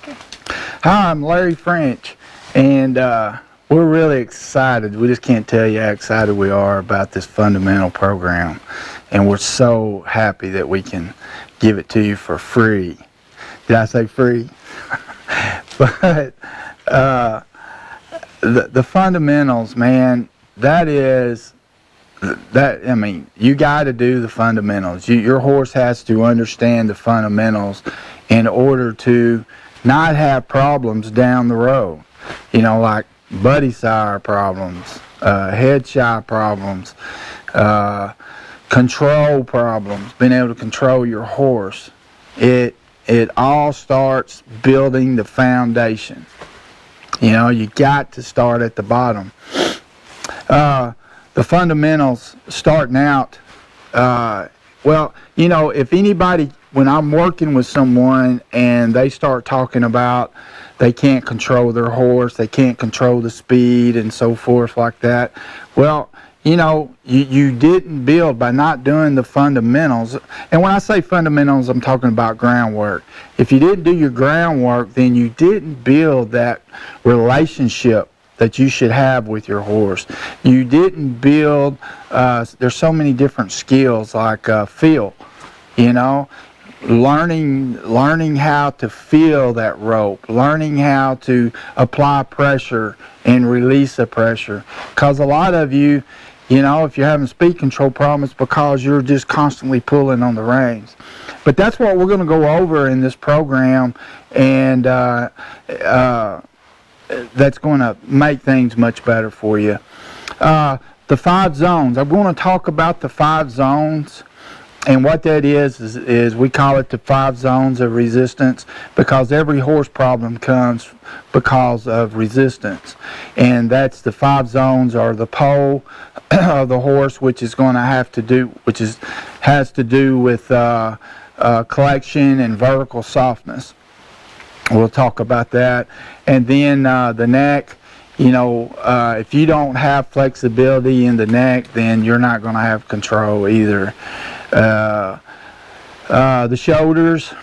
Hi, I'm Larry French, and we're really excited. We just can't tell you how excited we are about this fundamental program, and we're so happy that we can give it to you for free. Did I say free? But the fundamentals, man, you got to do the fundamentals. Your horse has to understand the fundamentals in order to not have problems down the road. Like buddy sire problems, head shy problems, control problems, being able to control your horse. It all starts building the foundation. You got to start at the bottom. The fundamentals starting out, if anybody, when I'm working with someone and they start talking about they can't control their horse, they can't control the speed and so forth like that, well, you didn't build by not doing the fundamentals. And when I say fundamentals, I'm talking about groundwork. If you didn't do your groundwork, then you didn't build that relationship that you should have with your horse. You didn't build, there's so many different skills like feel, learning how to feel that rope, learning how to apply pressure and release the pressure. Because a lot of you, if you're having speed control problems, because you're just constantly pulling on the reins. But that's what we're going to go over in this program, and that's going to make things much better for you. The 5 zones. I'm going to talk about the 5 zones, and what that is we call it the 5 zones of resistance, because every horse problem comes because of resistance. And that's the 5 zones are the pole of the horse, which has to do with collection and vertical softness. We'll talk about that. And then the neck, if you don't have flexibility in the neck, then you're not going to have control either. The shoulders,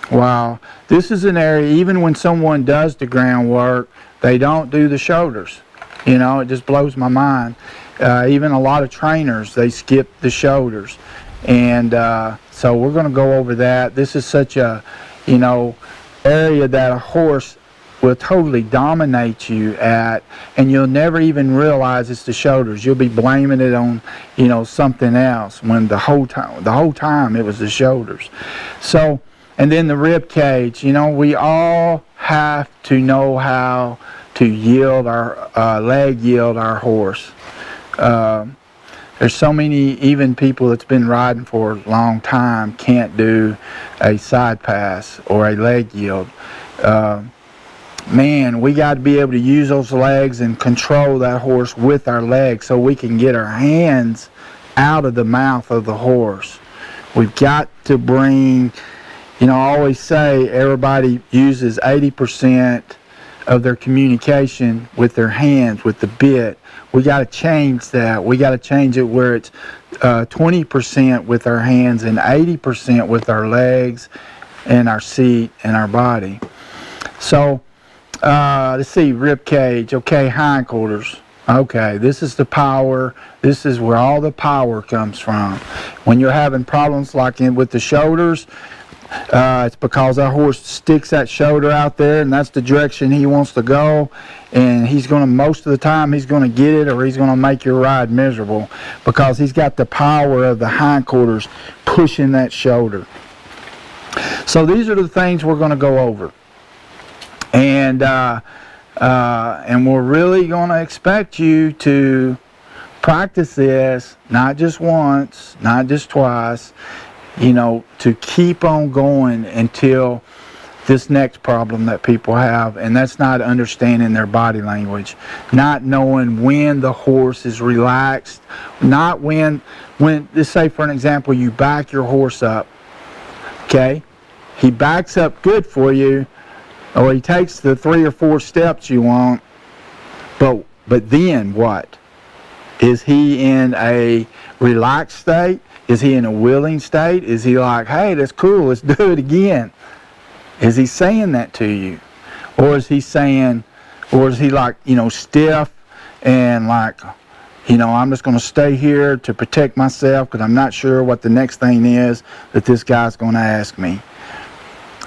wow, this is an area, even when someone does the groundwork, they don't do the shoulders. It just blows my mind. Even a lot of trainers, they skip the shoulders. And so we're going to go over that. This is such a, area that a horse will totally dominate you at, and you'll never even realize it's the shoulders. You'll be blaming it on, something else, when the whole time it was the shoulders. So, and then the rib cage. We all have to know how to yield our leg yield our horse. There's so many, even people that's been riding for a long time can't do a side pass or a leg yield. Man, we got to be able to use those legs and control that horse with our legs so we can get our hands out of the mouth of the horse. We've got to bring, I always say everybody uses 80% of their communication with their hands, with the bit. We got to change that. We got to change it where it's 20% with our hands and 80% with our legs and our seat and our body. So, let's see, rib cage. Okay, hindquarters. Okay, this is the power. This is where all the power comes from. When you're having problems like with the shoulders, it's because that horse sticks that shoulder out there, and that's the direction he wants to go, and most of the time he's going to get it, or he's going to make your ride miserable, because he's got the power of the hindquarters pushing that shoulder. So these are the things we're going to go over, and we're really going to expect you to practice this, not just once, not just twice, to keep on going until this next problem that people have, and that's not understanding their body language, not knowing when the horse is relaxed, not when let's say for an example, you back your horse up, okay? He backs up good for you, or he takes the 3 or 4 steps you want, but then what? Is he in a relaxed state? Is he in a willing state? Is he like, hey, that's cool, let's do it again? Is he saying that to you? Or is he saying, or is he like, stiff and like, I'm just going to stay here to protect myself because I'm not sure what the next thing is that this guy's going to ask me.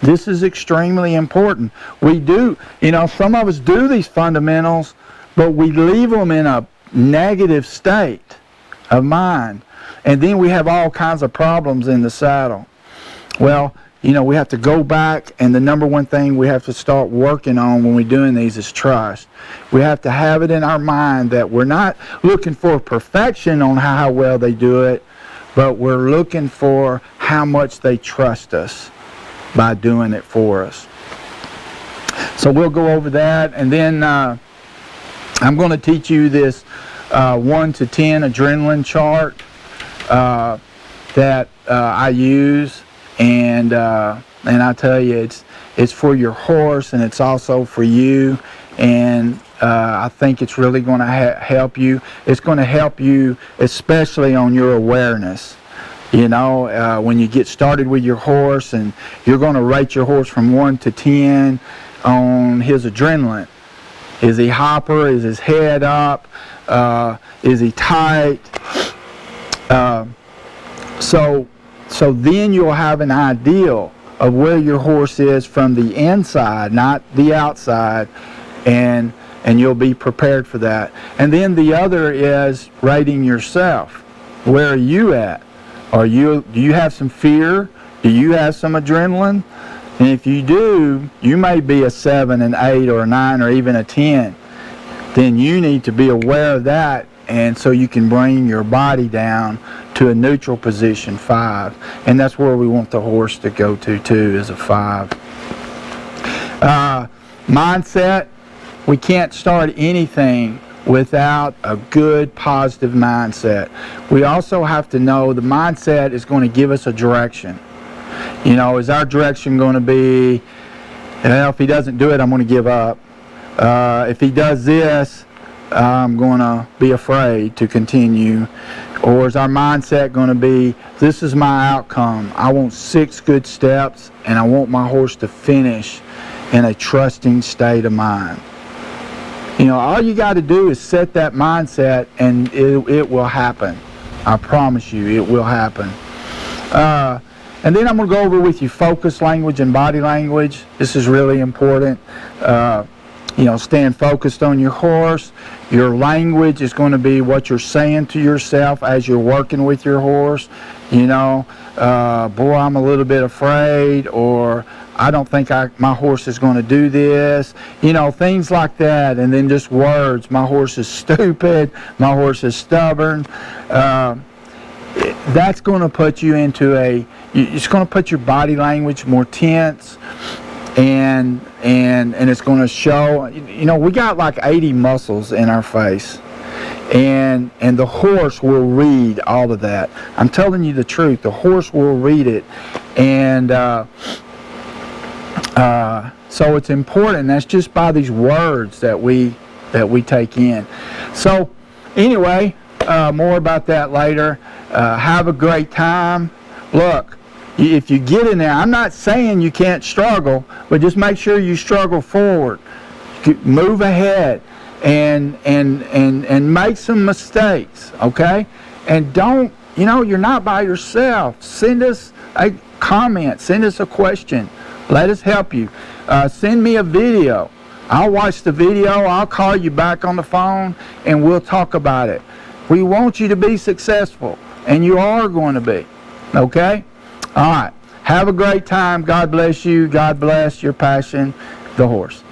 This is extremely important. We do, some of us do these fundamentals, but we leave them in a negative state of mind. And then we have all kinds of problems in the saddle. Well, we have to go back, and the number one thing we have to start working on when we're doing these is trust. We have to have it in our mind that we're not looking for perfection on how well they do it, but we're looking for how much they trust us by doing it for us. So we'll go over that, and then I'm going to teach you this 1 to 10 adrenaline chart that I use, and I tell you, it's for your horse, and it's also for you, and I think it's really going to help you. It's going to help you especially on your awareness. When you get started with your horse, and you're going to rate your horse from 1 to 10 on his adrenaline. Is he hopper? Is his head up? Is he tight? So then you'll have an idea of where your horse is from the inside, not the outside, and you'll be prepared for that. And then the other is rating yourself. Where are you at? Do you have some fear? Do you have some adrenaline? And if you do, you may be a 7, an 8, or a 9, or even a 10. Then you need to be aware of that, and so you can bring your body down to a neutral position, 5. And that's where we want the horse to go to too, is a 5. Mindset. We can't start anything without a good positive mindset. We also have to know the mindset is going to give us a direction. Is our direction going to be, if he doesn't do it, I'm going to give up. If he does this, I'm going to be afraid to continue. Or is our mindset going to be, this is my outcome. I want 6 good steps, and I want my horse to finish in a trusting state of mind. All you got to do is set that mindset, and it will happen. I promise you, it will happen. And then I'm going to go over with you focus language and body language. This is really important. Staying focused on your horse. Your language is going to be what you're saying to yourself as you're working with your horse. Boy, I'm a little bit afraid, or I don't think my horse is going to do this. Things like that. And then just words. My horse is stupid. My horse is stubborn. That's going to put you into it's going to put your body language more tense, and it's going to show. We got like 80 muscles in our face, and the horse will read all of that. I'm telling you the truth. The horse will read it, and so it's important. That's just by these words that we take in. So anyway, more about that later. Have a great time. Look, if you get in there, I'm not saying you can't struggle, but just make sure you struggle forward. Move ahead and make some mistakes, okay? And don't, you're not by yourself. Send us a comment. Send us a question. Let us help you. Send me a video. I'll watch the video. I'll call you back on the phone, and we'll talk about it. We want you to be successful, and you are going to be. Okay? All right. Have a great time. God bless you. God bless your passion, the horse.